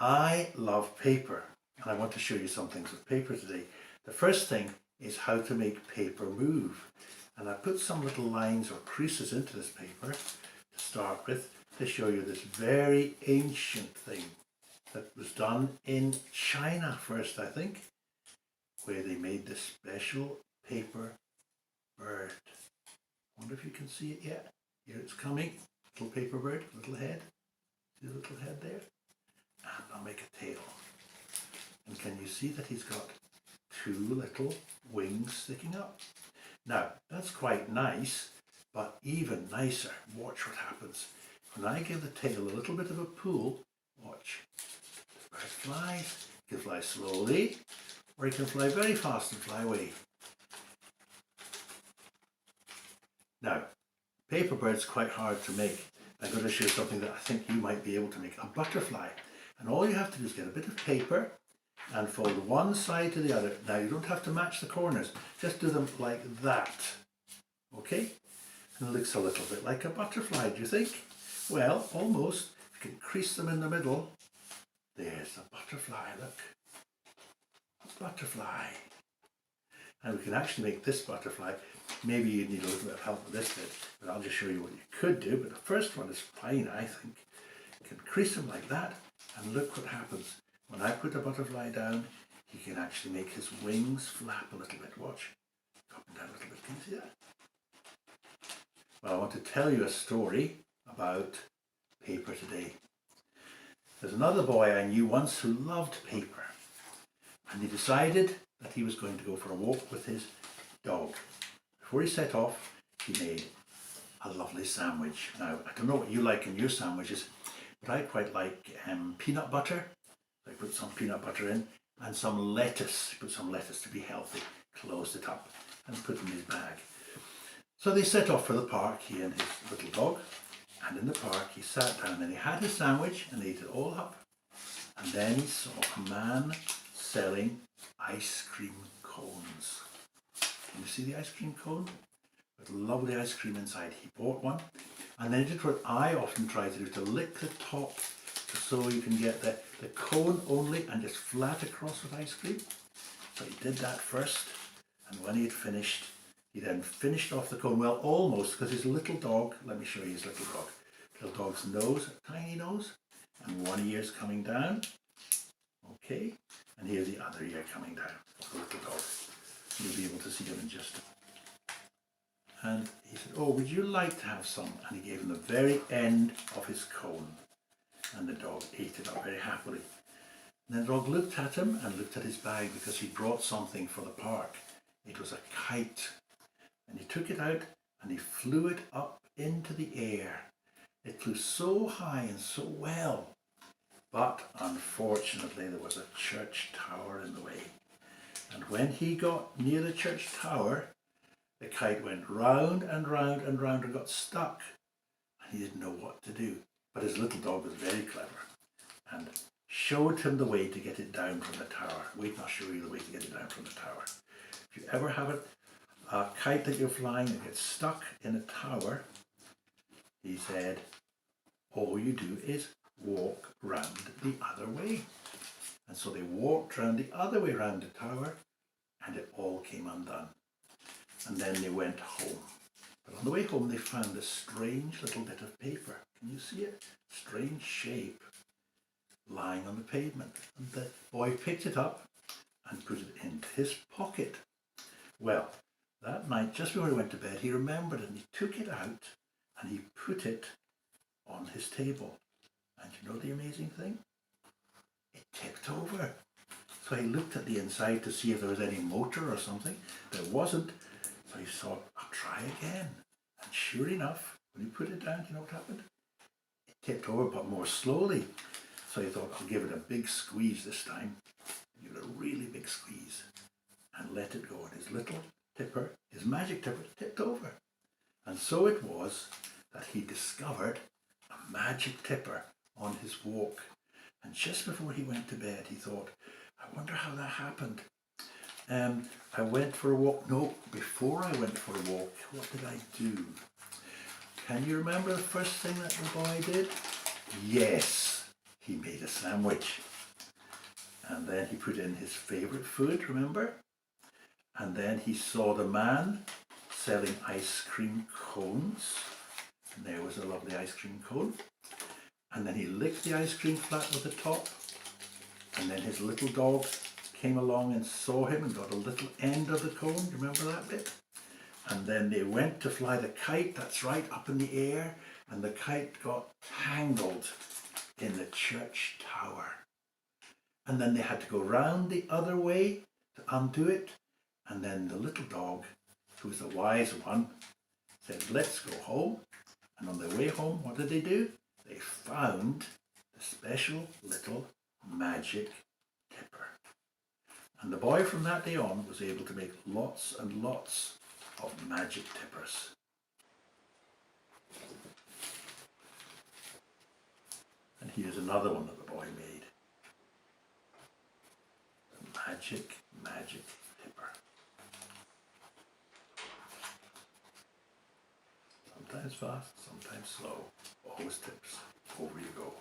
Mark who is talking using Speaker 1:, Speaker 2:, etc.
Speaker 1: I love paper, and I want to show you some things with paper today. The first thing is how to make paper move. And I put some little lines or creases into this paper to start with to show you this very ancient thing that was done in China first, I think, where they made this special paper bird. I wonder if you can see it yet. Here it's coming. Little paper bird, little head. See the little head there? And I'll make a tail. And can you see that he's got two little wings sticking up? Now, that's quite nice, but even nicer, watch what happens. When I give the tail a little bit of a pull, watch. The bird flies. He can fly slowly, or he can fly very fast and fly away. Now, paper bird's quite hard to make. I'm going to show you something that I think you might be able to make, a butterfly. And all you have to do is get a bit of paper and fold one side to the other. Now you don't have to match the corners, just do them like that. Okay? And it looks a little bit like a butterfly, do you think? Well, almost. You can crease them in the middle. There's a butterfly, look. A butterfly. And we can actually make this butterfly. Maybe you need a little bit of help with this bit, but I'll just show you what you could do. But the first one is fine, I think. You can crease them like that, and look what happens. When I put a butterfly down, he can actually make his wings flap a little bit. Watch. Up and down a little bit. Can you see that? Well, I want to tell you a story about paper today. There's another boy I knew once who loved paper. And he decided that he was going to go for a walk with his dog. Before he set off, he made a lovely sandwich. Now, I don't know what you like in your sandwiches, but I quite like peanut butter. I put some peanut butter in and some lettuce. Put some lettuce to be healthy. Closed it up and put it in his bag. So they set off for the park, he and his little dog. And in the park he sat down and he had his sandwich and ate it all up. And then he saw a man selling ice cream cones. Can you see the ice cream cone? With lovely ice cream inside. He bought one. And then he did what I often try to do, to lick the top so you can get the cone only and just flat across with ice cream. So he did that first, and when he had finished, he then finished off the cone. Well, almost, because his little dog, let me show you his little dog. Little dog's nose, a tiny nose, and one ear's coming down. Okay, and here's the other ear coming down of the little dog. You'll be able to see him in just a And he said, oh, would you like to have some? And he gave him the very end of his cone. And the dog ate it up very happily. And then the dog looked at him and looked at his bag because he brought something for the park. It was a kite. And he took it out and he flew it up into the air. It flew so high and so well. But unfortunately there was a church tower in the way. And when he got near the church tower, the kite went round and round and round and got stuck. And he didn't know what to do. But his little dog was very clever and showed him the way to get it down from the tower. Wait, I'll show you the way to get it down from the tower. If you ever have a kite that you're flying that gets stuck in a tower, he said, all you do is walk round the other way. And so they walked round the other way round the tower and it all came undone. And then they went home. But on the way home they found a strange little bit of paper. Can you see it? Strange shape lying on the pavement. And the boy picked it up and put it into his pocket. Well, that night, just before he went to bed, he remembered it and he took it out and he put it on his table. And you know the amazing thing? It tipped over. So he looked at the inside to see if there was any motor or something. There wasn't. So he thought, I'll try again. And sure enough, when he put it down, you know what happened? It tipped over, but more slowly. So he thought, I'll give it a big squeeze this time. Give it a really big squeeze. And let it go. And his little tipper, his magic tipper, tipped over. And so it was that he discovered a magic tipper on his walk. And just before he went to bed, he thought, I wonder how that happened. I went for a walk. No, before I went for a walk, what did I do? Can you remember the first thing that the boy did? Yes, he made a sandwich. And then he put in his favourite food, remember? And then he saw the man selling ice cream cones. And there was a lovely ice cream cone. And then he licked the ice cream flat with the top. And then his little dog came along and saw him and got a little end of the cone. Remember that bit? And then they went to fly the kite, that's right, up in the air. And the kite got tangled in the church tower. And then they had to go round the other way to undo it. And then the little dog, who was the wise one, said, let's go home. And on their way home, what did they do? They found the special little magic tipper. And the boy from that day on was able to make lots and lots of magic tippers. And here's another one that the boy made. The magic tipper. Sometimes fast, sometimes slow. Always tips. Over you go.